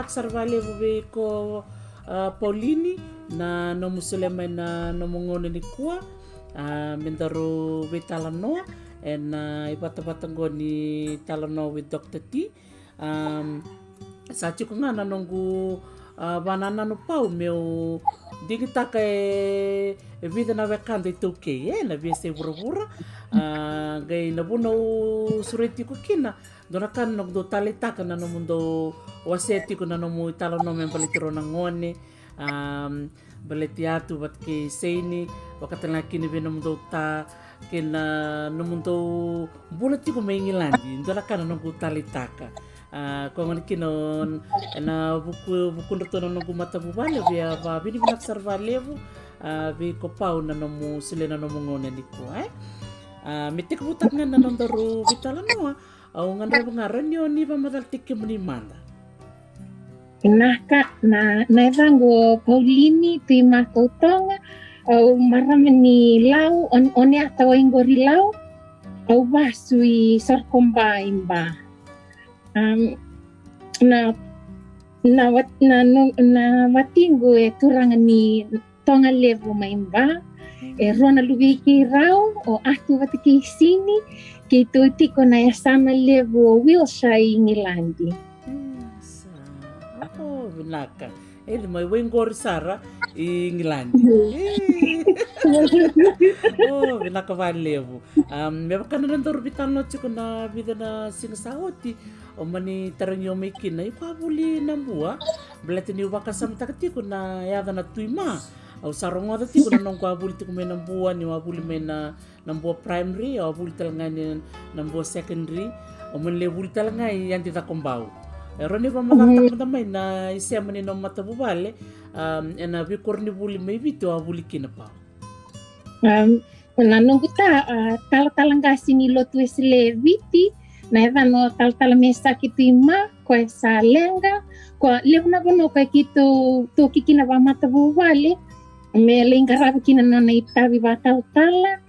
naksarvalevo ve ko Paulini na no musulema na no mongone ni kua mendaro Veitalanoa and ipatapatango ni Talanoa with Dr. T. Sa chiko nga nanongu banana no pau meu digitaka vida na vekanda i tau kei na via se vura gai na buna o sureti ko kina dona kan no do talitaka na no mundo waseti ko na no mu Talanoa me balitiro na ngone baleti atu bat ke seini wakatala kini ve no mundo ta kena no mundo bula tiko me Igiladi dona kan no go talitaka kung kinon na buku ndoto na ngu matabu vale via va bini binak sarvalevu vi ko pau na nomu sile na nomu ngone diko mitik butak nga na nondoru Veitalanoa au ngan rabu ngaran yo ni va madal tikke muni manda naka na evango Paulini tuima-KAUTOGA au marama ni Lau Oneata Waiqori Lau au Vasu of Sorokoba imba na watingo turangan ni tonga levo maimba rona lubiki rao o atu watiki sini ki tuitiko na yasama levo Wilshire Igiladi. Vinaka ele mai Waiqori sara Igiladi. Vinaka valevo me bakana nandor Veitalanoa chiko na vida na singasahoti o mani tarangyo mai kina iko abuli nambua belete ni waka samtakatiko na yada na tuima au sarongo da tiko na nongko abuli tiko me nambua ni abuli me na nambua primary o abuli talanga ni nambua secondary o manle abuli talanga yang tita kombau roni ba magatak na mai na isya mani no matabubale na Waiqori ni buli mai vito abuli kina pa nanongu ta talatalangasi ni lotu esle viti na no tal mesa kitima ko sa lenga ko levna bono ko kito to kikina ba matabu vale me lenga rabi kina na itabi ba tala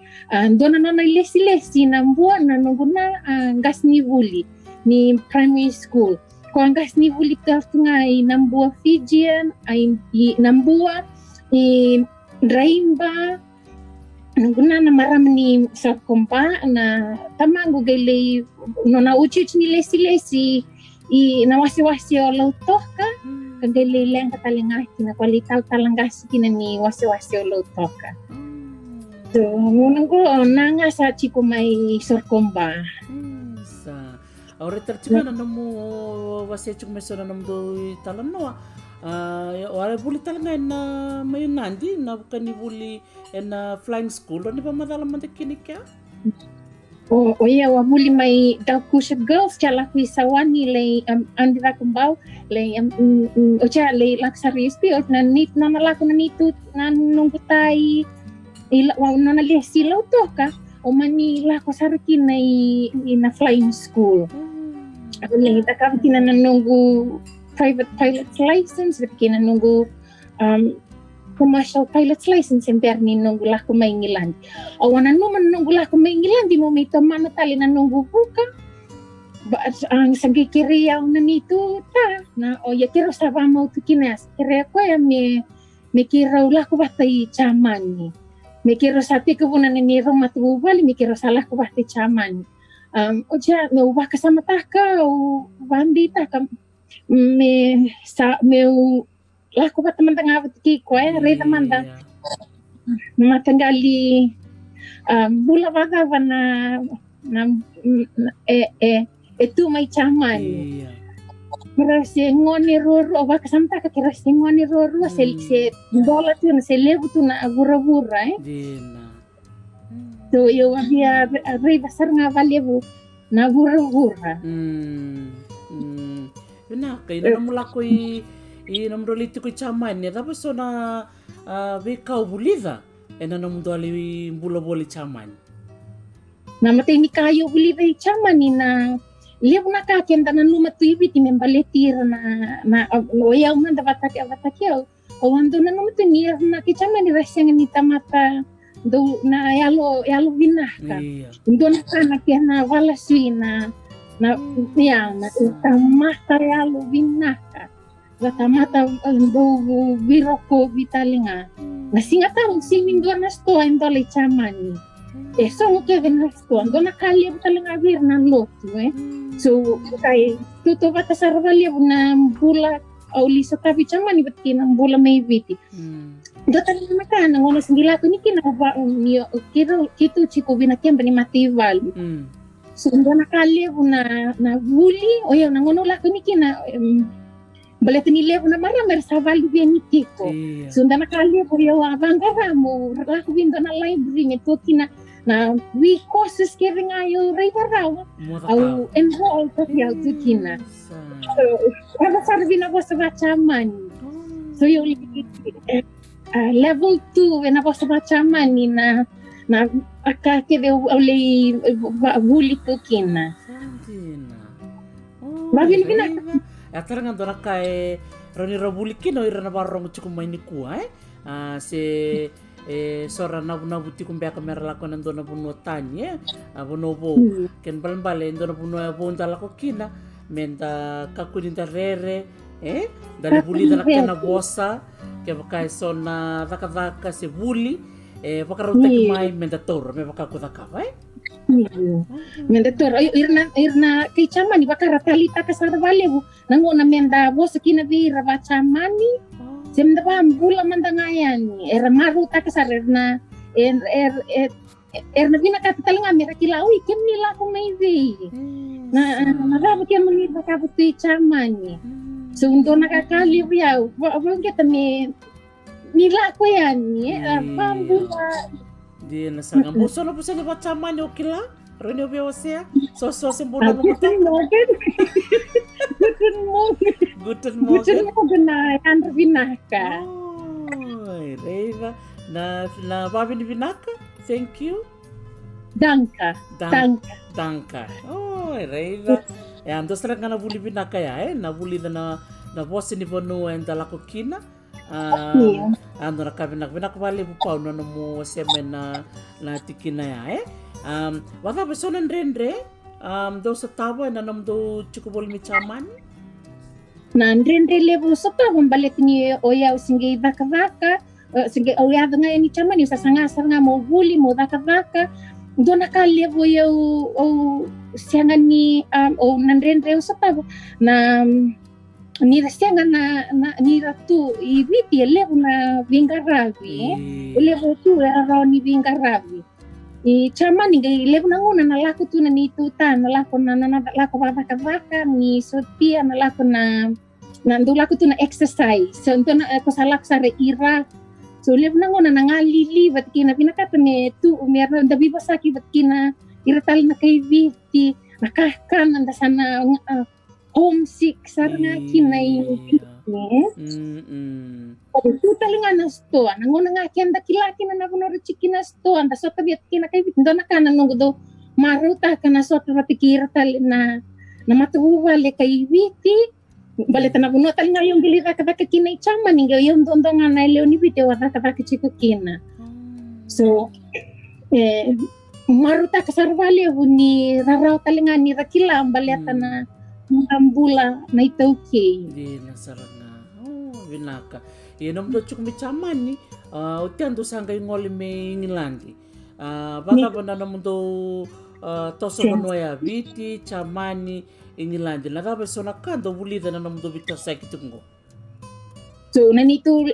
dona na lesi na mbua na nonguna gas ni vuli ni primary school ko gas ni vuli tunga i nambua Fijian ai nambua i Raimba nunguna na marama ni Sorokoba na tamangu gele nona uchi ni lesi i na wasi o lautoka kagele lenga talengati na kwali talangasi kina ni wasi o lautoka so nungu nanga sa chiko mai Sorokoba sa ora tercuma na mo wasi chiko mai sona do Talanoa ora buli talanga na may nandi na bukan ni buli na flying school ni pa madala man kini kya o ia wa buli mai dakusha girls chala ku sawani le andira kumbau le o cha le laksari spi o na nit na malako na nitu na nungkutai ila wa na lesi lo to ka o mani la ko sarki na flying school ako le ta kina na nunggu private pilot's license kina nunggu commercial pilot's license semperni nunggu laku mai Igiladi. Awana naman nunggu laku mai Igiladi mo may tamana tali na nunggu buka. Ang sagi kiriyaw na nito ta na o ya kiro sa mau tu kinas. Kiriya ko ya me kiraw laku batay Jamani. Me kiro sa ti kubunan ni rumah tubali me kiro sa laku batay Jamani. O ja me ubah kasama taka o bandita ka me laku ba teman-teman ki ko re tamanda matanggali bula baga na itu mai Jamani merasa ngoni roro ba kasanta ka kirasi ngoni roro se bola tu se lebu tu na bura dina to yo abia re basar nga valebu na bura na kay na mulako i namroliti ko Jamani tapos so na bekau buliza na namdali bulaboli Jamani namatay ni kayo buliza Jamani na lebu na kakenda na numatuibi ti membaletir na oyaw man davataki o ando na numatunir na ki Jamani rasyang ni tamata do na yalo vinaka ndo na kana kena wala sui na tamata yalo vinaka Gatamata do biroko vitalinga. Nasinga tahu simin dua nasto endo le Jamani. So ke venasto ando nakali vitalinga vir nan lotu So kai tuto bata sarvali na bula au liso tabi Jamani betina bula mai viti. Dota ni makana ngono sindila ko ni kina ba niyo kiro kitu chiku bina kemba ni matival. So ando nakali na buli o yo ngono la ko ni kina Balete ni levo na marama saval bien ni tiko. Sunda na kali po yo avangara mo laku vindo na library ni to kina na we courses ke ringayo reivarawa au enroll to ya to kina. So ada sarvina bosa Jamani. So yo level 2 na bosa Jamani na akake de ole buli to kina. Mabili bina Atara nga dona kai roni robuli kino irana barong cukup maini kuai se sora nabu tikumbe kamera lako nandona buno tanya buno bo ken balmbale ndona buno bonda lako kina menda kakudinta rere dari buli dana kena bosa ke bakai sona daka se buli pakaruta mai menda tor me bakakudaka Mendator irna kei Jamani bakara talita kasarvale nangona menda bosa kina vira va Jamani semda ba bula mandangayani era maru ta kasarna na vina kapitalinga mera kilawi kemni la ko mai vi na rabu kemni baka buti Jamani so undona kakali via wangeta me nila ko yani bambula Dia nasanga buso na buso na Jamani okila rene beosea so sembona mo Guten Morgen na Andra Vinaka Reiva na babi ni Vinaka thank you Danka Reiva ando serang na buli Vinaka ya na buli na bosi ni bono endala kokina ando nakabinak vale bupau no mo semena na tikina ya wala besonan rendre do sa tawa na nam do chukubol mi Jamani na rendre levo sa tawa balet ni oya singe vaka singe oya nga ni Jamani sa sanga mo buli mo vaka do nakalevo yo o sianga ni o nandrendre sa tawa na nira sianga na nira tu ibiti levo na vingaravi levo tu era ni vingaravi Jamani ngai levo na ngona na lako tu na ni tuta na lako na lako vaka ni sotia na lako na ndo lako tu na exercise so ndo na ko salak sa ira so levo na ngona na ngalili bat kina pinakata me tu meron da bibasaki bat kina iratal na kay viti nakahkan anda sana homesick saranga kinay tu talinga na sto nangona nga kenda kilaki na nagunor chikina sto anda sota biat kina kay ndo nakana nungo do maruta kana sota patikira tal na matuwale kay viti baleta na buno talinga yung gilira kada kinay Jamani yung dondonga na leoni video wala kada chiko kina so maruta kasarvale ni raraw talinga ni rakila baleta na bula na ito okay. Di nasaranga. Vinaka. Inom do chuk mi Jamani. Utiando sangay ngoli me Igiladi. Baka ba na naman do toso manoya viti Jamani Igiladi. Narabe so nakando bulida na naman do bita sa kitungo. So nanito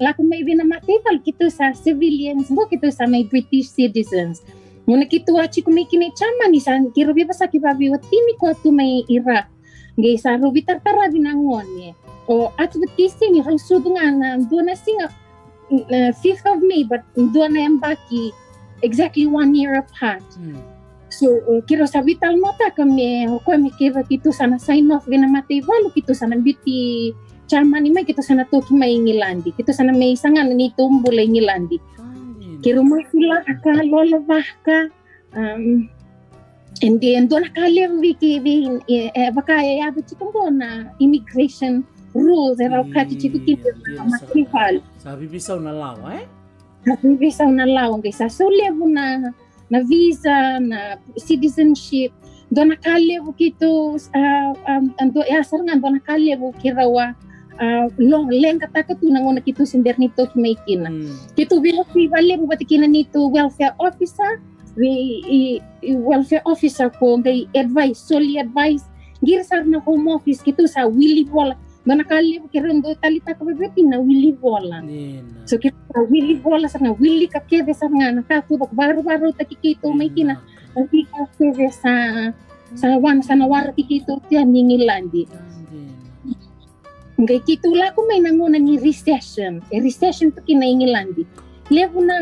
laku may binamatival kito sa civilians mo kito sa may British citizens. Muna kitua chiku may kinay Jamani san kirubi basa kibabi watimi ko tu may ira ngay sa rubi tartara binangon o at batisi ni rusudo nga na doon na singa 5th of May but doon na yung baki exactly 1 year apart so kiro sa Veitalanoa kami kiro kito sana sign off binamati walo kito sana biti Jamani may kito sana toki may Igiladi kito sana may isangan ni tumbulay Igiladi kiro mo sila ka lola ka and then doon nakaliw wiki baka yaba chikungo na immigration rules era kati chikukin matrifal sabi bisaw na law sabi bisaw na law kaysa so levo na visa na citizenship dona kale begitu ando asar ngan dona kale bu kirawa long lenga takatu nangona kitu sinder nito kimaikina kitu bila vale bu batikina nito welfare officer welfare officer ko ngai advice soli advice girsar na home office kitu sa willy bola dona kale bu kirando talita ka bebeti na willy bola so kita willy bola sa na willy ka kede sa nga nakatu baru takikito maikina nanti ka kede sa wan sa nawara kikito tiyan Igiladi. Ngai kitula ko may nanguna ni recession. Recession to kina Igiladi. Levo na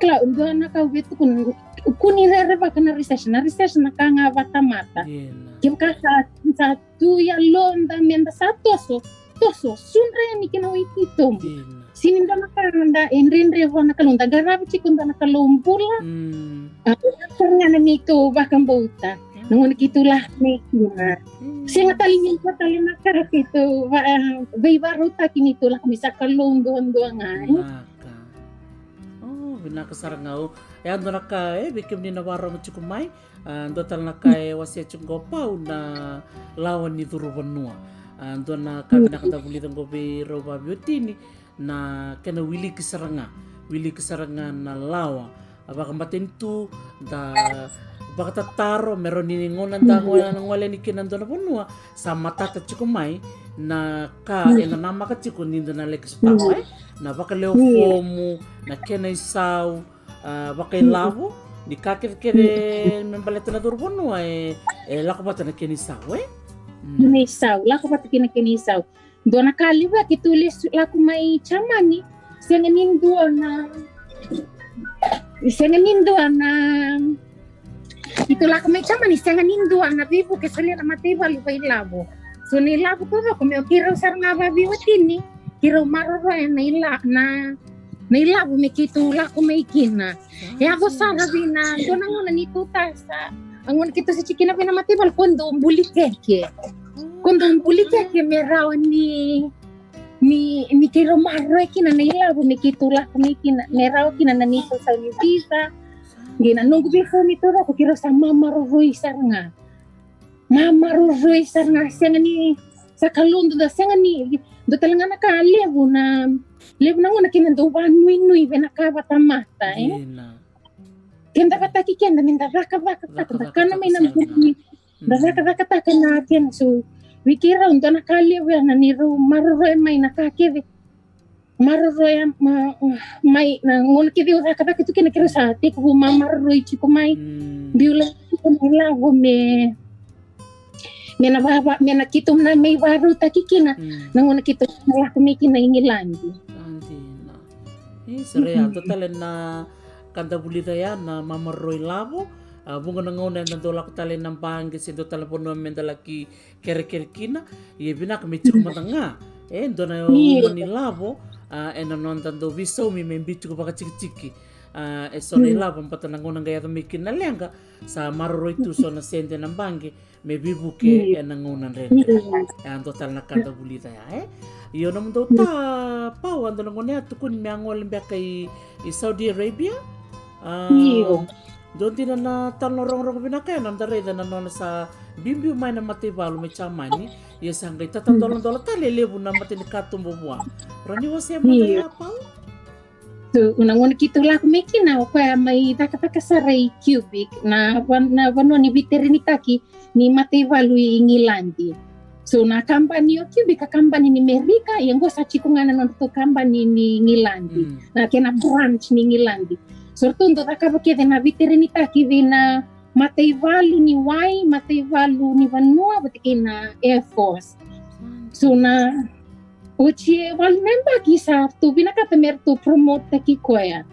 klau ndo na ka wetu kun irereba kana recession. Na recession na nga batamata. Kim ka sa tuya londa menda sa toso sunre ni kina witito. Sininda nakanda enrenre wana kalunda garabi chikunda nakalombula. Karena nito bakang bauta. Nung kitula nekina. Singa talingin ko talina karat ito baruta kinitula kami sa kalong-doon nga. Oh, binakasarangao. Ando na ka bikim ni nawaro mo chukumay. Ando tal na kay wasya chungopao na lawan ni Turubanua. Ando na ka binakadabulitan ko bi roba biotini na kena wili kisaranga na lawa. Baka matintu da baka tataro meron niningonan da ng wala ni kinando na punua sa matata chikumay na ka ena nama ka chikun nindo na lek sa tao na baka leo fomu na kena isaw baka ilavo di kakir membaleta na durpunua lako bata na kena isaw kinisaw lako bata kinisaw doon nakaliwa kitulis lako may Jamani Senganindo na itulah kami Jamani senganindo na bibu ke sali na mateba lupa ilabo so nilabo ko ko me kiro sar nga babi watini kiro maroro na ilabo me kitula ko may kina ya ko sana bina do nang nito tasa angon kito sa chikina bina matebal kondo umbuli keke meraw ni kiro marro kina na ilabo me kitula ko may kina meraw kina na nito sa univisa gina nunggu befo nito ko kiro sa mamarroy sar nga sengani sa kalundo da sengani do talaga nakalevo na ngona kinando nui bena kabata mata kenda bataki kenda minda vaka kana may nambuni da vaka na ken so wikira unda nakalevo na niro marroy may nakakeve marroy may na ngona kidi vaka tu kina kiro sa tik bu mamarroy chiko may biula ko lago mena kitum na may baru takikina nanguna kitum na kumikina Igiladi andina serea total na kanda bulita ya na mamarroy labo bunga nangona na dola ko talen ng bangge si do telepono mendalaki kere-kina ye bina kami matanga ndo na ni labo non tanto viso mi membitu ko baka chiki so na labo patanangona gaya mikin na lenga sa marroy tu so na sente ng bangge may bibuke nangunan rin ang total na kanda bulita ya yun naman daw pao ando nang Oneata kun miangol mbya kay Saudi Arabia doon din na talorong binakayan ang dareda na nona sa bimbiyo may na matibalo may Jamani yes hanggang $3 talelevo na matinikatum bubuwa rani wasya mataya pao so unang-una kitula ko may kinaw kaya may taka saray cubic na wano ni veterinitaki ni Matevalo Igiladi. So na company o cubic ka company ni Amerika yang go sa chiko nga na to company ni Igiladi. Na kena branch ni Igiladi. So tundo taka bakit na veterinitaki na Matevalo ni Matevalo ni Vanua batiki na Air Force. So na uchi wal member kisa tu binakatemer tu promote taki koya.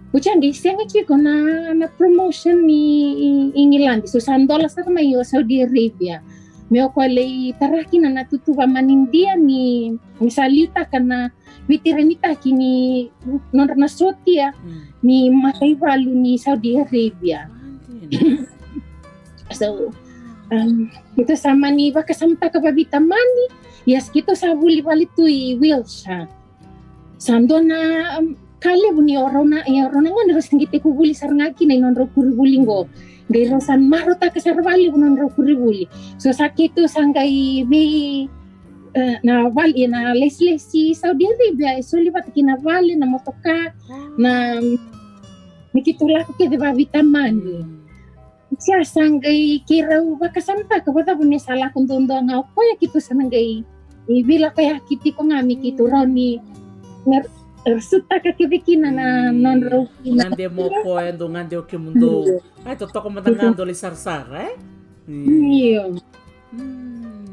Uchi andi senga chiko na promotion ni Igiladi. So $100 sa mayo Saudi Arabia. Meo ko lay taraki na natutuwa manindia ni salita kana veteranita kini non na sotia ni Matevalo ni Saudi Arabia. So ito sama ni baka samta ka Veitalanoa yes kito sa buli-bali tu i Wilsa. Sando na kale buni orona ngon ros ngite ku buli sarngaki na non ro kuribuli ngo gai rosan maro ta kasarvali non ro kuribuli so sakitu sanggai bi na vali na leslesi Saudi Arabia so libat kina vali na motoka na nikitula ko kede ba vitamani siya sanggai kirau bakasanta ka bata buni sala kundondo nga ko ya kitu sananggai ibila kaya kiti ko ngami kitu roni suta ka kibikina na non ro ngande mo po endo ngande o kimundo ay totoo ko matangando li sarsar iyo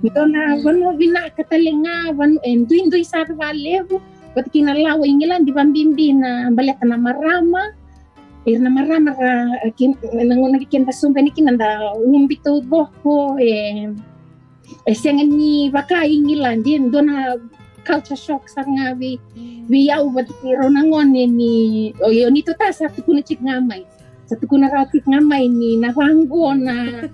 ito na wano bina katalinga wano enduindu isar valevo bat kinalawa ingilan di bambimbi na baleta na marama na marama nanguna kikinta sumpa ni kinanda umbito boko siyangan ni baka ingilan din doon na culture shock sa nga biyaw bat kiro nangon ni yo nito ta sa tukuna chik ngamay sa tukuna ratik ngamay ni navanggo na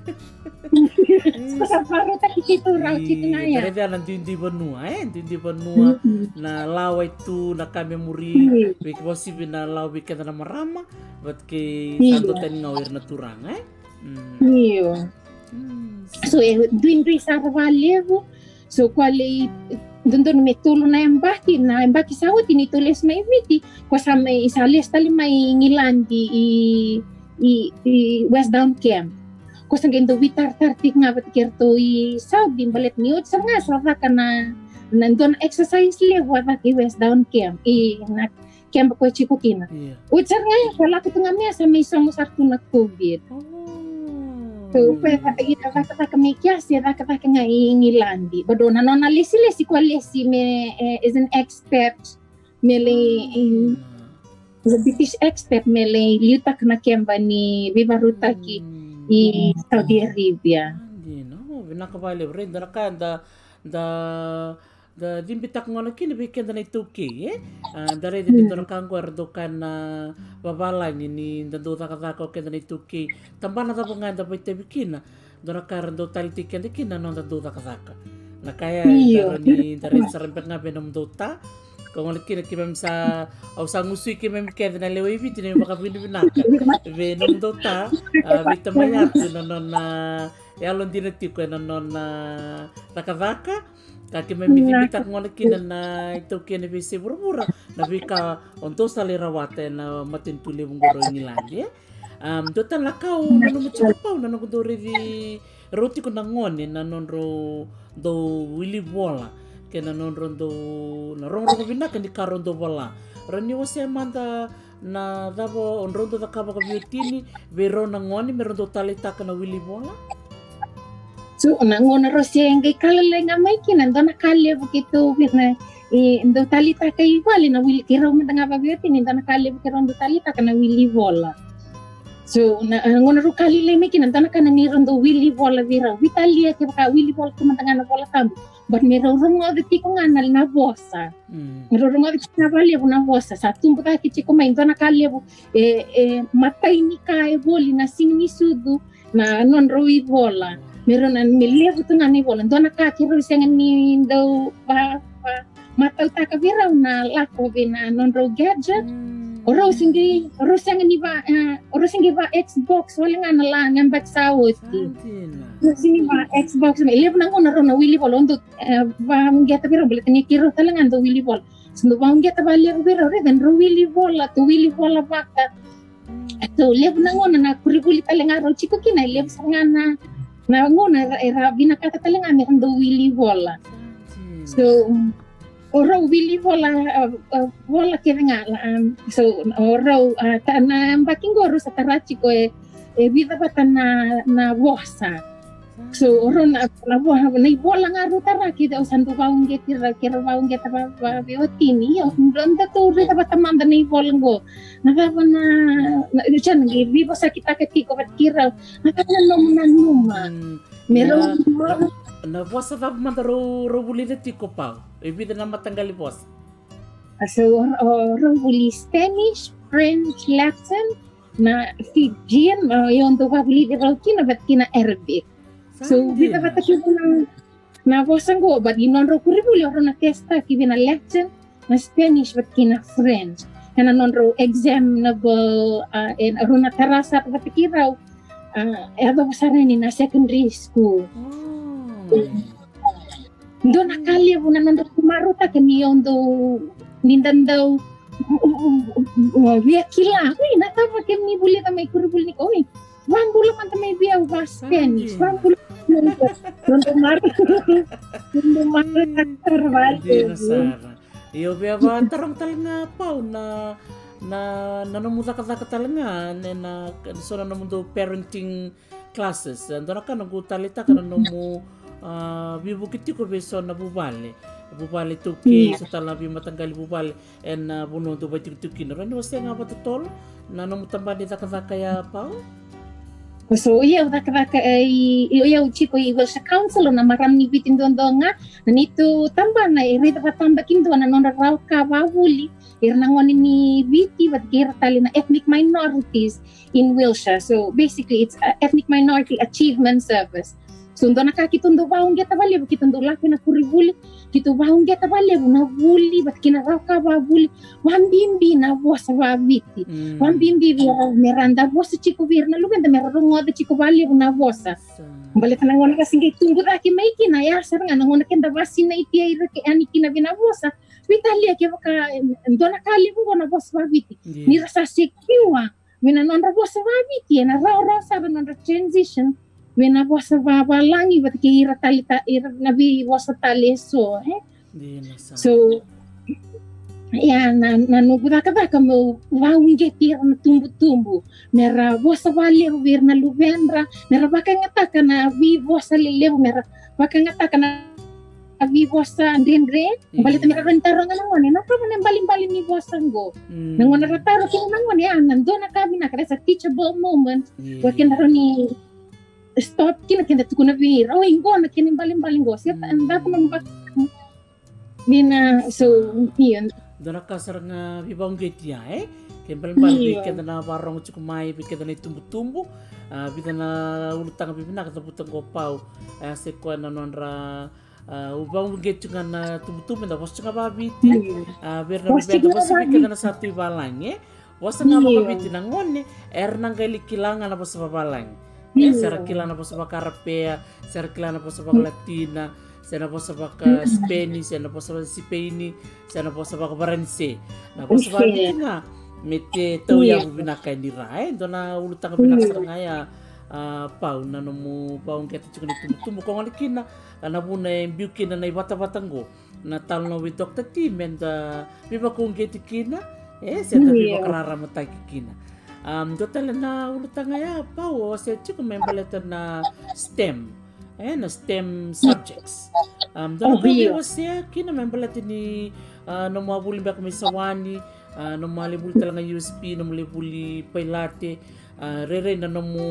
sa paro ta kito raw chik ngaya Karena nanti di benua na lawai tu na kami muri bik posibi na law bikin na marama bat ke santo ten ngawir na turang iyo so duin sa valevo so kwali dundun may tulo na embaki sawat initulis may imiti kwasa may isalis tali may ngilandi i West Down Camp kwasa gendo witar tartik nga bat kerto i Saudi balet niut sa nga sa ka na nandun exercise level wata ki West Down Camp na camp ko chiko kina utsar nga wala ko tunga mesa may isang usarto na COVID so kata kami kiasi kata nga ingilandi bado na non alisi kwalesi me is an expert mele is a British expert mele liutak na kemba ni vivarutaki i Saudi Arabia no vinakabale rin da dimbitak ngono kini bikin na ituki dari dito na kangguardo kan babalay ni dando takatako kenda na ituki tambana ta bunga da bite bikin dora kardo talitikan dikin non dando takataka na kaya ni dari sarempet nga benom dota kung kini kimem sa au sangusui kimem kenda na lewe biti ni baka binaka benom dota vitamayat non yalon dinetiko non takataka kaki membitak ngone kina na ito kina bisi burubura na bika onto salirawate na matintuli mungoro ngilandi dotan lakau nanu muchapau nanu kudori di roti ko ngone na nonro do wili bola kena nonro do na ronro binaka ni karondo bola rani wase manda na dabo onrondo da kaba kabiutini vero na ngone merondo talita kana wili bola so nangona rosenge kalale ngamay kinanda nakale begitu na ndo talita kay wali na wili kiraw matanga babioti ndo nakale kiraw ndo talita kana wili bola so nangona ro kalile me kinanda nakana ni ndo wili bola vira vitalia ke baka wili bola matanga na bola tambo but me ro rongo de tiko nganal na bosa ro rongo de na vali na bosa sa tumbo ta kichi ko may ndo nakale matay ni kay boli na sinisudu na non ro wili bola meron an milia butung ani bolan dona ka kiro sengan ni do ba matal ta ka viraw na lako bina non ro gadget oro singi ba Xbox wala nga na lang ang bagsawot singi ba Xbox me lev nang ona ro na wili bolon do ba ngeta viraw bolet ni kiro talangan do wili bol sundo ba ngeta ba lev viraw re dan ro wili bola to wili bola baka to lev nang ona na kuribuli talangan ro chiko kina lev sangana na ngona era binakata talang ami ando wili bola so oro wili bola bola kirenga so oro tana baking goro sa tarachi ko vida batana na bosa so oro na bola nga ro taraki da usandu baung getira kira baung geta ba biotini o blonda to rita batamanda ni bolango nakabana chan vivo sa kita ketiko bat kira nakabana numa meron na vosa va manda ro buli de tiko pau evita na matanggali vosa so ro buli Spanish French Latin na Fijian yon to va buli de kina bat kina Arabic so vida bata kina na vosa go bat ginon ro kuribuli ro na testa kina Latin na Spanish bat kina French kana nonro examinable in runa terasa patikiraw ado pasarani na secondary school. Ndo nakali una nonro kumaruta kani ondo nindandau via kila natama kemi buli tamay kuribul ni ko wan bula man tamay via Spanish wan bula nonro maru Hindi na Sara. Iyo biya ba tarong talaga pau na namuda ka talaga na so na namudo parenting classes. Ando na ka nagutalita ka na namu bibukiti ko beso na bubale tuki so talabi matanggali bubale en buno do batik no rani wase nga batutol na namutamba ni kaya pau. So iya iya chico iwal sa council na marami bitin nga nanito tamba na irita patamba kindo na nonra raw ka wawuli irnangoni ni biti but tali na ethnic minorities in Wilshire. So basically it's ethnic minority achievement service. So ndo nakakitundo baong geta bale kitundo laki na kuribuli kitu baong geta bale na wuli but kina raw ka wawuli wambimbi na bosa wa biti wambimbi meranda bosa chico virna luganda merarungo da chico bale na bosa balik na ngona kasi tunggu daki mai kina ya saranga ngona kenda basi na itia ira ke ani kina bina bosa Vitalia ke baka ndo nakali ngona bosa wa biti ni rasa sekiwa mina nonra bosa wa biti na raw sa nonra transition Wena bosa baba langi bat kira talita ira nabi bosa tali so so ya na nuguda kada kamu waunge tira na tumbu mera bosa bali wir na lubendra mera baka ngata kana vi bosa lelevo mera baka ngata kana vi bosa ndendre bali mera rentaro ngana na pa man bali ni bosa ngo ngona rataro kina ngone nando na kami na kada sa teachable moment wakin ni stop kina tukuna vir ingo na kinin baling siya anda ko nang nina so yun dona kasar nga bibang getia kembal kenda na barong cukumai kenda na tumbu bida na ulutang bibina kata putang gopau se ko na nonra ubang getu na tumbu na bos nga babiti berna bibeda bos kenda na satu balang wasa nga babiti na ngone nang gali kilanga na bos babalang sera kilana po sa Carapea, sera kilana po sa Latina, sera po sa Spanish, sera po sa Sipeni, sera po sa Baranse. Na po sa nga, mete tau ya binakay ni Rai, do na ulutang binakay nga ya pau na nomu pau ngeta chukuni tumbu ko ngalikina na buna biukin na ibata-batango na Talanoa with Dr. Tim and biba kung getikina seta biba karara matay kikina. Total na ulutang ya pao sa chiko membaleta na STEM na STEM subjects dala ko siya kina membaleta ni no mabuli ba kami sawani no malibuli talaga USP no malibuli pailate rere na no mo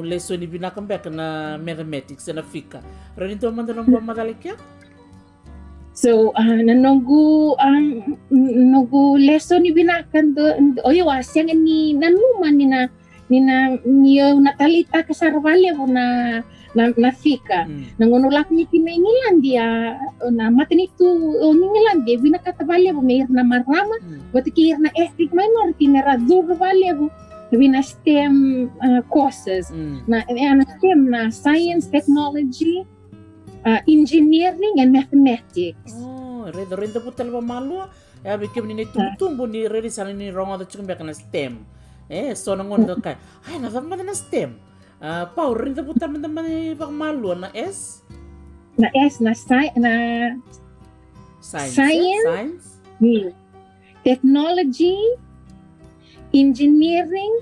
lesson ni binakambek na mathematics na fika rere to man no madalik ya. So nanonggu lesson ni binakan do oyo asyang ni nanuman ni natalita kasarwale na fika nangunulak ni pinaingilan dia na matinitu ningilan dia binakatabale may na marama batikir na ethnic minority na durvale bina STEM courses na STEM na science technology engineering and mathematics. Reda po talaga malo. Bikim ni tumbo ni redi sana ni rongo da chukumbe kana STEM. So nangon da kay. Ay nadama na STEM. Pau reda po talaga man bak malo na S. Na S na science. Technology, engineering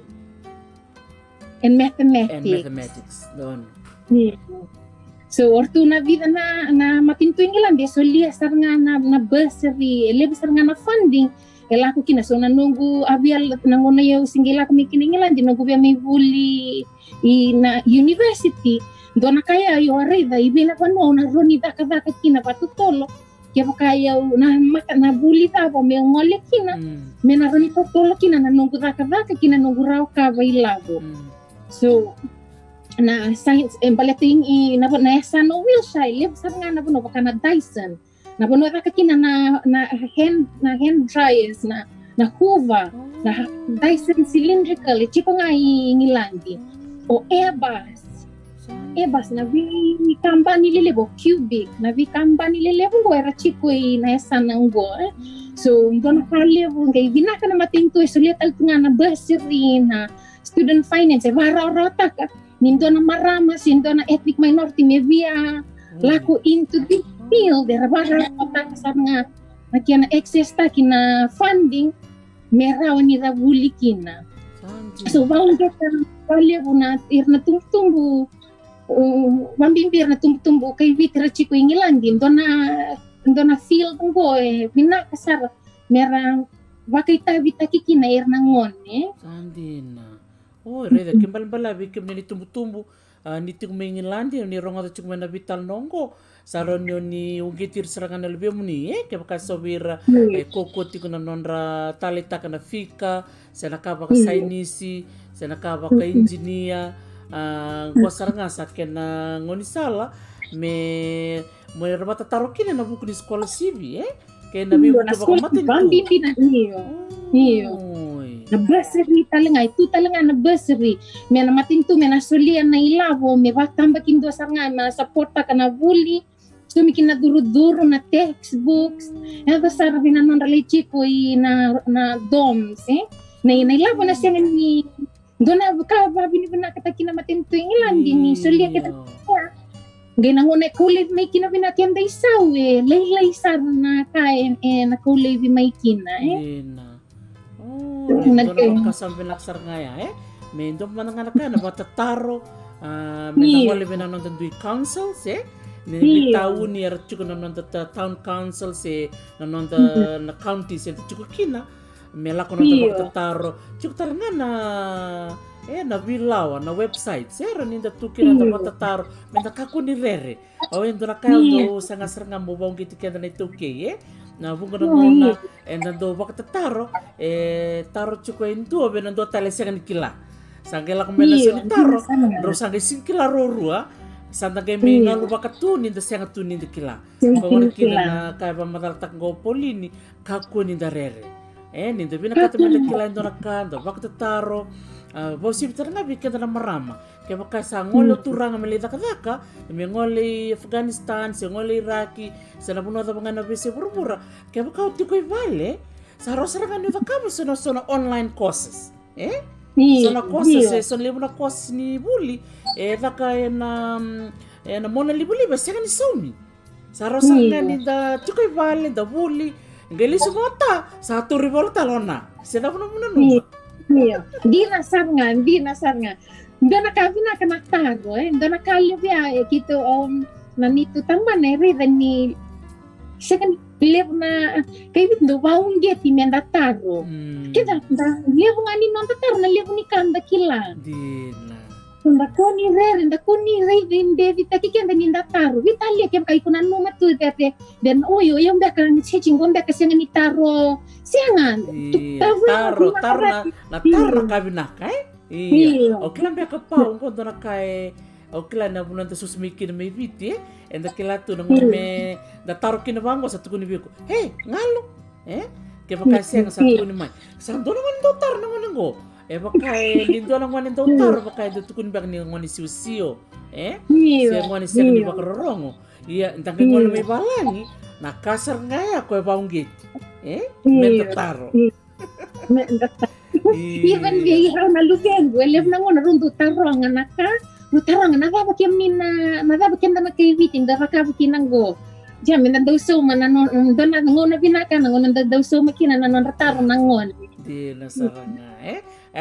and mathematics. Don. So ortu na vida na matintuing ilan dia so lia sar nga na bursary lebih sar nga na funding ela ko kina so nanunggu abial nangona yo singgila ko mikining ilan dinunggu bia may buli na university do na kaya yo arida ibina ko no na roni da kina patutolo kaya kaya na buli ta po may ngole kina may na roni patutolo kina nanunggu da kina nunggu raw ka bailago so na science balating na sa no Wilshire live sa nga na Dyson na ta kina na hand dryers na na huva na Dyson cylindrical chiko nga Igiladi o Airbus na vi kamba nililebo cubic na vi kamba nililebo go era chiko na sana ngo so ndona kalevo ngai vinaka na matinto so lihat altunga na bursary na student finance rota ka nindo na marama sindo na ethnic minority me via laku into the field era rota ka sana nakiana access ta kina funding meraw ni rabuli kina so baung kita kalevo na irna tumbu mambimbir na tumbu kay vitra chiko Igiladi ndona field ngo vinakasar merang wakita vitaki kina irna ngone Sandina. Oh, reda kimbal-bala bikim ni tumbu-tumbu ni tingme Igiladi ni ronga chuk mena Veitalanoa saron ni ungitir serangan lebih muni ke bakasawira koko tikuna nondra talita kana fika senakaba ka sainisi senakaba ka engineer gua saranga sakena ngoni sala me rabata tarokina na buku di sekolah sibi ke na bibu ke baka matin tu na iyo na bursary talaga na bursary me na matin tu me na solian na ilavo me batamba kindo saranga na supporta kana buli so mikin na duro na textbooks na basara binanon ralichi ko na doms na ilavo na siya ni dona ka babi ni bina katakina matin tu Igiladi ni solia kita gay nangone kulit may kina binatian day sawe laylay sar na kain na kulay bi may kina dona kasam binaksar ngaya mendo mananganak na batataro menawali binanon dui councils ni tahu ni archuko nanon town council nanon na county chuko kina melako na batataro chuko taranga na vilawa na website raninda tukina na batataro menda kako ni rere endo na kayo do sanga mo bang kitikenda na ituke na bunga na mona endo batataro taro chuko endo benando talesanga ni kila sangela kumela soni taro ro sange sinkila rorua santa kay may nga lupa katunin da siya katunin da kila pagwara kila na kaya pa mataltak ngo polini kakunin da rere ninda binakataman da kila endo nakanda bakta taro bawsi bitar nga bikenda na marama kaya baka sa ngolo turang malita kadaka may ngoli Afghanistan sa ngoli Iraki sa nabuno da mga nabisi burbura kaya baka uti ko'y vale sa harosarangan nyo da kamo sono online courses Sona courses son libo na courses ni buli daka na mona libo siya ni somi sa harosarangan ni da tukoy vale da buli ngali sumota sa turi bol talona siya na muna di nasar nga ndona kavina kana tago ndona kalibya kito nanito tamban rida ni second level na kay do baung geti menda taro kita level ngani non taro na level ni kanda kila dina ndakoni rere vende vitaki kenda ni taro vitalia kem kai kunan no matu tete den oyo yung baka ni checking gombe ka siya ni taro siangan taro na kabina kai okila baka paung ko dona kai okila na bulan ta susmiki na may viti enda kila tu na ngome da taro kina bango sa tukuni biko ngalo ke baka siya sa tukuni mai sa dona man do taro na ngo baka lindo na ngone do taro baka do tukuni baka ni ngone siusio siya ngone siya ni baka rorongo iya entang ngone may balangi nakasar ngaya ko baung geti menta taro even bihiraw na lugen welem na ngona rundu taro nga naka Rutarang nagaba kim na kaibitin da baka bukinanggo. Jam na daw so manon don na ngona binaka ngon daw so makina nanon rataro nangon. Di nasaranga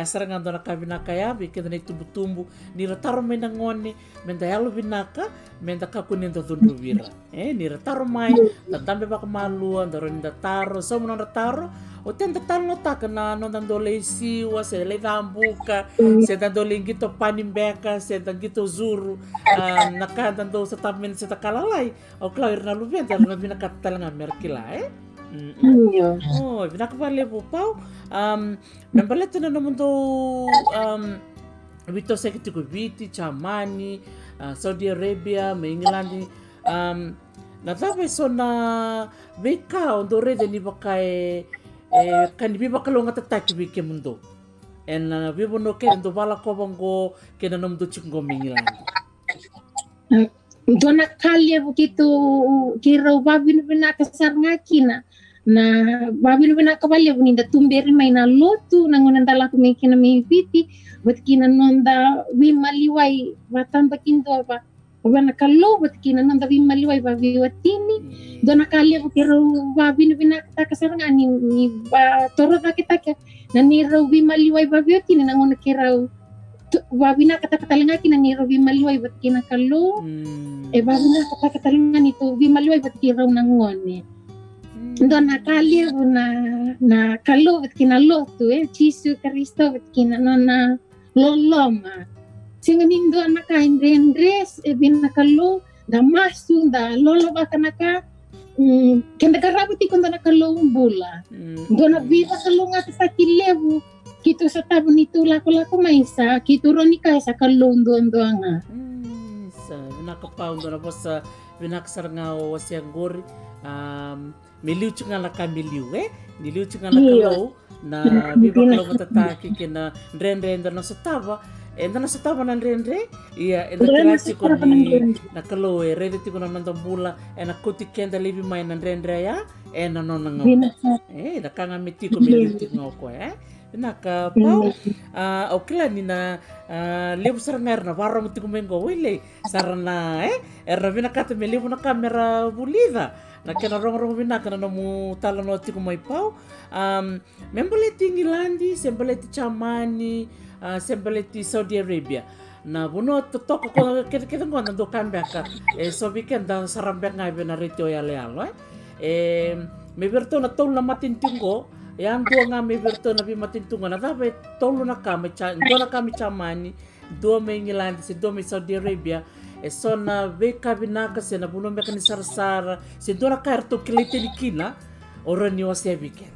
saranga don kabinaka ya bikin na tumbu ni rataro may nangoni menda yalo binaka menda kakunin do vira. Ni rataro may tatambe baka maluan daron da taro so manon rataro o tenta talo ta kana no dando leisiwa se le dambuka se dando lingito panimbeka se dangito zuru nakadando sa tamin sa takalalay o klair na lubyan na binakatala nga merkila binakabali po pao nambalito na naman do wito sa kitiko Jamani Saudi Arabia may Igiladi natapay so na beka ondo rede ni bakay kan biba kalonga tataki wiki mundo en bibo no ke ndo bala ko bongo ke na nom do chungo mingilandi dona kalia begitu kira babin bina kasar ngakina na babin bina kabalia buninda tumberi maina lotu nangonan dala kumikina mi piti batkina nonda wimaliwai batamba kindo ba bana kallo batkina nonda wimaliwai babi watini dona kalia kira babin bina kasar ngani ni ba toro kita ke nani ro wimaliwai babi watini nangonan kira babina kata-katalinga kina ni ro wimaliwai batkina kallo babina kata-katalinga nito wimaliwai batkira nangone ndo nakalia na kallo batkina lotu Jisu Kristo batkina na loloma singa nindo anaka indres bina kallo da masu da lolo bakanaka kenda karabuti kondo na kallo bula ndo na biba kallo nga sa kilebu kito sa tabo nito lako-lako maisa kito ronika sa kalondon nga sa vinakapaundo na bosa vinakasar nga o wasiangori miliu chunga la kamiliu miliu chunga la kalau na biba kalau matataki kina ndrendre na sa taba na sa taba na ndrendre iya na klasi ko ni na kalau rede tiko na nanda bula na kuti kenda libi mai na ndrendre ya na nona nga na kanga mitiko miliu tiko ko naka pau okila ni na lebu sarangar na warong tiku mengo wile sarana erna vina kata me lebu na kamera bulida na kena rong vina kana mu Talanoa tiku mai pau memboleti Igiladi semboleti Jamani semboleti Saudi Arabia na buno totoko ko kita ngona do kambeka so weekend dan sarambek ngai bena retio ya lealo me berto na tol na matintingo yang dua ngami berto na bi matintunga na dapat tolo na kami Jamani dua me Igiladi se dua me Saudi Arabia so na veka binaka se na buno meka ni sarsara se dora karto kilite ni kina ora ni wase weekend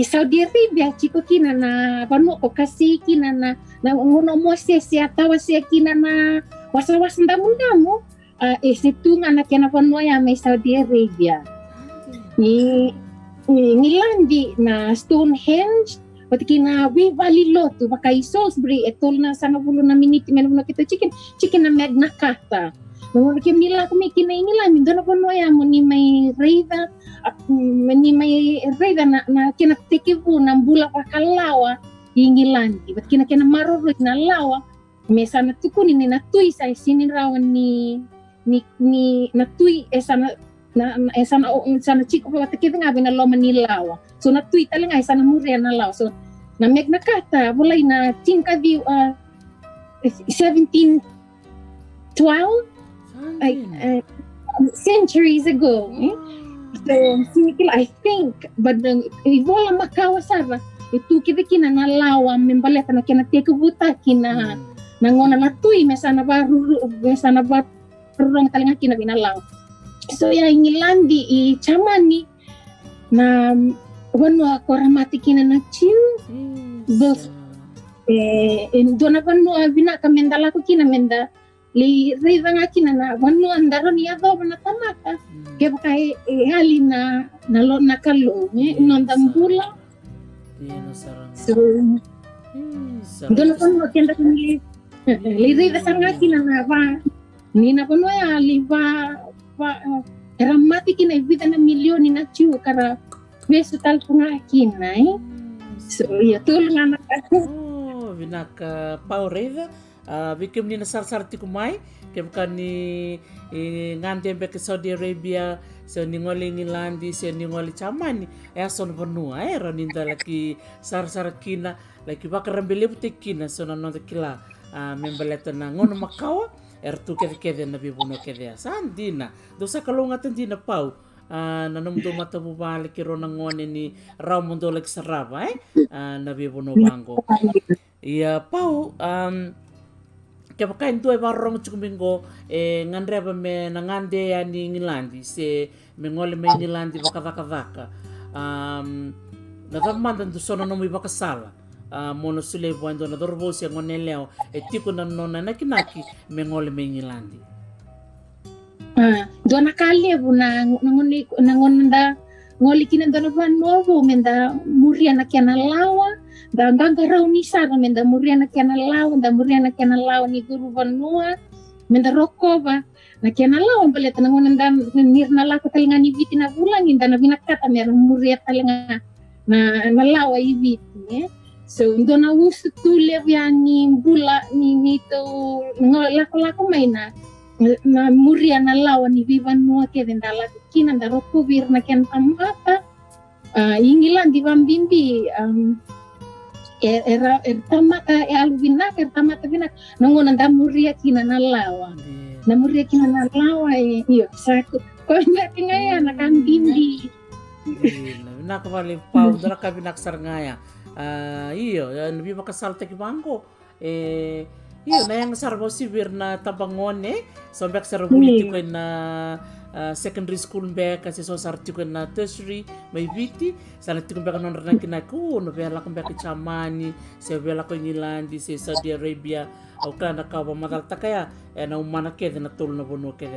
Saudi Arabia chiko kina na panu ko kasi kina na ngono mo se atawa se kina na wasa-wasa ndamu situ anak yang panu ya me Saudi Arabia ni Igiladi na Stonehenge pati na Valley Lotu pakai Salisbury etol na sana bulo na miniti menuno kita chicken na Magna Carta Menurut nila kumikina Igiladi dono pono ya ni mai reida na kena tekevu na bula pakalawa Igiladi pati kena maroro na lawa mesana tukuni ni natui sai sini rawan ni natui sana chico pa kita ngabi na loma ni lawa so na tweet talaga sana muria na lawa so na Magna Carta bulay na tinka di 1712 centuries ago so sinikila I think but ibola makawasara itu kita kina na lawa membaleta na kina teke buta kina nangona na tui mesana baru rong talaga kina binalaw so ya Igiladi Jamani na wanu akoramati kina na chiu dos dona wanu bina kamendala ko kina menda li rida nga kina na wanu andaro ni ado na tamata ke bakai hali na lo nakalo nonda bula so dona wanu kenda ni li rida saranga kina na ba ni na wanu ya li ba ramati kina vida na milioni na chiu kara beso tal punga kina so ya tulungan ako vinaka paureda bikim ni nasar tiku mai ke bukan ni ngante be ke Saudi Arabia so ni ngoli Igiladi so ni ngoli Jamani son benua raninda laki sar kina laki bakar rambele butekina so nano kila membeleta na ngono makawa tu kede na bibuno kede sandina dosa kalunga tandina pau nanum do mata bubale kiro nangone ni raw mundo lek saraba na bibuno bango ia pau ke pakain tu barong chukumingo ngandreba me nangande ya ni Igiladi se mengole me Igiladi vaka na tamanda do sono no mi bakasala mono sule buando na dorbosi ngoneleo tiko na nona nakinaki mengole me Igiladi dona kali buna nangonda ngoli kina dona novo menda muriana kiana lawa da ganga raunisa menda muriana kiana lawa da muriana kiana lawa ni guru vanua menda rokoba na kiana lawa balet na ngona da nirna la ka talinga ni viti na bulang inda na binakata mer muria talinga na lawa i viti so dona usu tule viani bula ni to lako maina na muria na lawa ni vivan mua ke dendala kina da rokubir na kian tamata Igiladi bambimbi era tamata alubina tamata bina nangona da muria kina na lawa na muria kina na lawa iyo saku ko na tingaya na kan bimbi na ka vale pau dara ka binaksar ngaya iyo nabi makasalta ki bangko iyo na yang sarbo sibir na tabangone so bak sarabuli ko na secondary school mbek kasi so sarti ko na tertiary may viti sana tikon bek non rana kinako no bela ko bek Jamani se bela ko Igiladi se Saudi Arabia au kana ka ba madal takaya na umana ke na tul na bono ke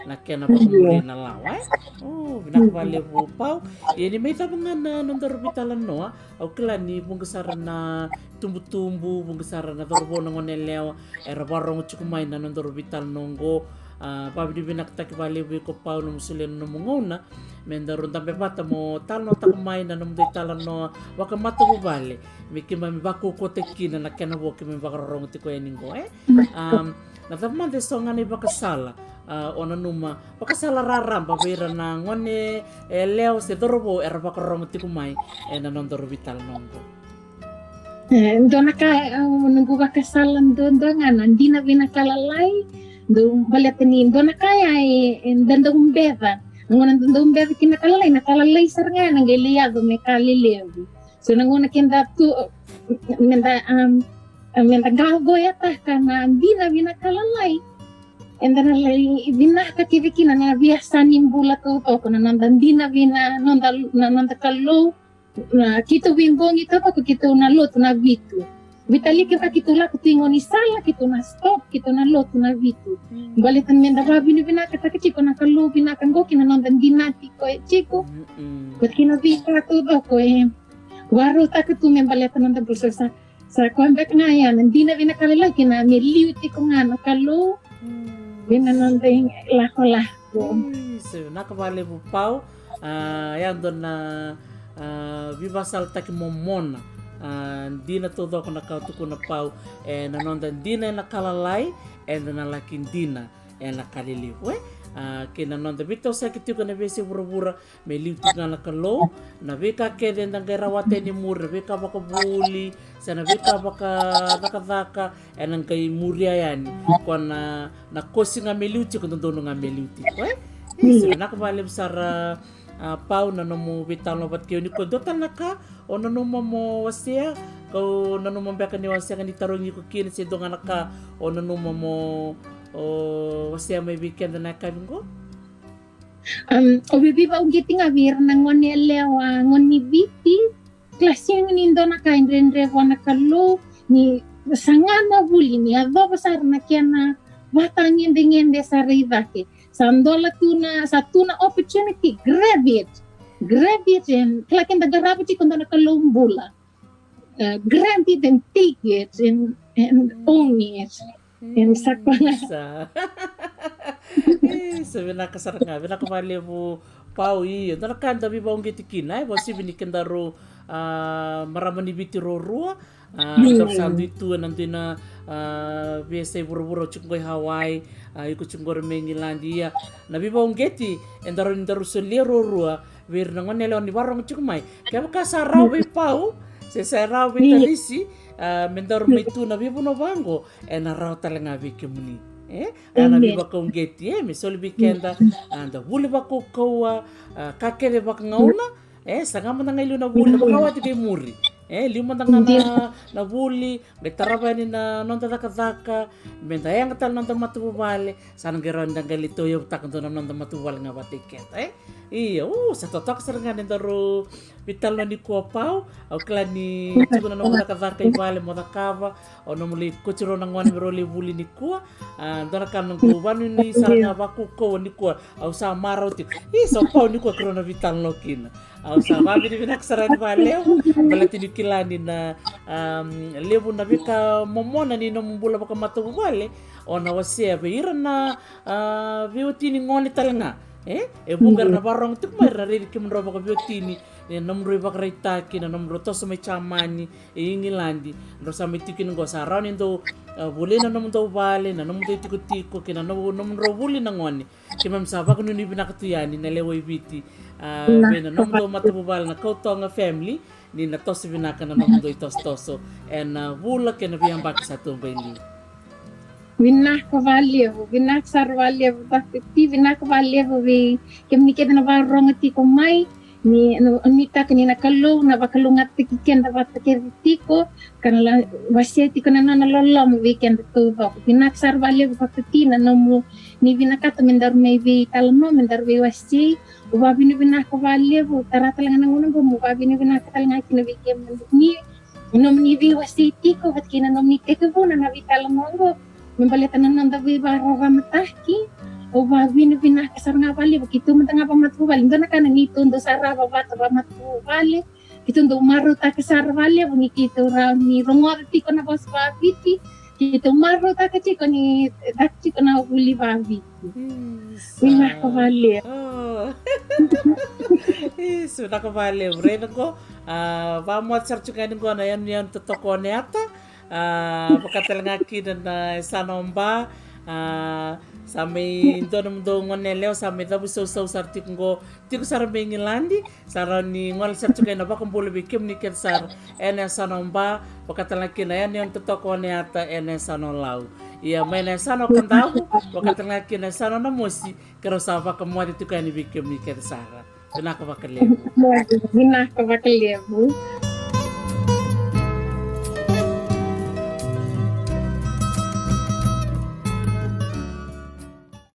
na kena ba muri na lawa binak vale bu pau ini may tabangan na nondor Veitalanoa au kala ni bungsaran na tumbu-tumbu bungsaran na torbo ngoneleo era barong chukumay na nondor Veitalanoa pabi binak tak vale bu ko pau no musulen no mongona mendaron tambe bata mo talno takumay na num Veitalanoa waka mata bu vale miki mami baku ko tekina na kena bo kimi bakarong ti ko eningo na tamman de songa ni bakasala ona numa bakasala raram babira na ngone leo se dorbo era bakarong ti kumay na nondor Veitalanoa dona ka nunggu bakasalan dondongan andina binakalalay do balatani dona kaya dandong beva ngona dandong beva kinakalalay sarnga nanggeliado me kalileo so nangona kinda tu menda gago yata kana dina binakalalay endana lay bina ka kibikina na biasa nimbula to na nandina bina nanda kallo kito bimbong ito ko kito na lot na bitu Vitali kita kitula kutingo ni sala kito na stop kito na lot na vitu balitan menda babi ni binaka ta chiko na kalu binaka ngoki na nondan dinati ko chiko but kina vika to do ko waro ta kutu men balitan nondan bulsa sa ko ambek ngaya nandina binaka lala kina miliuti ko ngana kalu bina nondan lakola ko so nakabale bu pau yan don na vibasal tak momona dina todo ko nakautuko na pau na nondan dina na kalalay na lakin dina na kalili kina nondan bito sa kitiko na besi bura-bura may liwti na nakalo na beka keden ng garawate ni mura beka baka buli sana beka baka nakadaka nang kay muria yan kwa na kosi nga may liwti kung doon nga may liwti so nakabalim sara pau na nomo Veitalanoa bat kayo ni kondo tanaka o nanoma mo wasya ko nanoma beka ni wasya ni tarong ko kin si do nga naka o nanoma mo wasya may weekend na kabingo o bibi ba ugiti nga vir na ngonelewa ngoni biti klase ni ndo na kain renre wana kallo ni sangana buli ni ado besar na kiana batangin dengan desa ribake sandola tuna satuna opportunity grab it and klakin da garabi kondo na kalumbula grab it and take it and own it and sakwana sabi na kasar nga binakabali mo pau iyo nakanda bi ba ungiti kinay bosi binikendaro marama ni bitiro ruwa sandu itu nanti na biasa buru-buru cunggoy Hawaii ikut cunggoy Igiladi ya nabi bawang geti endaro selero rua wir nangon nelon di warung cungmai kaya kasarawe pau sesarawe talisi mendaro itu nabi puno bango enarau talenga vikemuni nabi bakong geti misol bikenda anda bule bako kawa kakere bak ngauna sanga manangailu na bule bakawati kay muri lima na vuli ngai taravani na nonda daka menda yang tal nonda matu vale sana geranda galito yo takandona nonda matu vale ngavatiket sa totok serengan ndaro Veitalanoa ni kua pau au klani tuguna no daka vale modakava o no muli kuchiro na ngwan role vuli ni kua ndona kan ngo vanu ni saranga vaku ko ni kua au sa marauti so pau ni kua krona Veitalanoa kina au sa vavi ni vinakasarani valeu balatini kilani na levu na vika momona ni no mbula baka matu vale ona wasea beira na viotini ngoni talanga bungar na barong tuk mai rari kim ro baka viotini nomro baka kina nomro toso mai Jamani Igiladi ro sa mitikin go sa rauni ndo bolena nomdo vale na nomdo tiko kina nomro buli na ngoni kimam sa baka ni binakatuyani na lewo ibiti bena nomdo matu vale na Kautoga family ni na toso binaka na nomdo toso and bula kena biang baka sa tumbeli Vinak valievo, vinak sar valievo, ti vinak valievo vi kemi keda na varong ti ko mai ni anita kanina kalung na bakalungat ti ken da tiko kanala wasia ti kana na lolom weekend to ba vinak sar valievo ti na nomu ni vinakata mendar mai vi Talanoa mendar vi wasi uba bini vinak valievo tarata lang nangunang mo uba bini vinak talanga kina vi kem ni nomni vi wasi tiko hat kina nomni teko na Veitalanoa membalita nanda vi barova matahki o vavini vina kasaranga vale begitu mentanga pamatu vale ndana kana ni tundo sarava vata pamatu vale kitundo maru ta kasar vale bungi kitu ra ni rongor tiko na bos vaviti kitu maru ta kachiko ni dakchiko na uli vaviti vina ko vale sudah ko vale vrena ko vamos sarchukani ko na yan totoko Oneata pagkatalangaki na sanomba samay donom do ngoneleo samay dabu so sar tiko sar Igiladi sarani ngol sar tukay na bakong bulu bikim ni sar ene sanomba pagkatalangaki na yan yung totoko Oneata ene Lau iya may na sano kandahu pagkatalangaki na sano na musi karo sa bakamwadi tukay ni bikim ni sar binaka bakalebu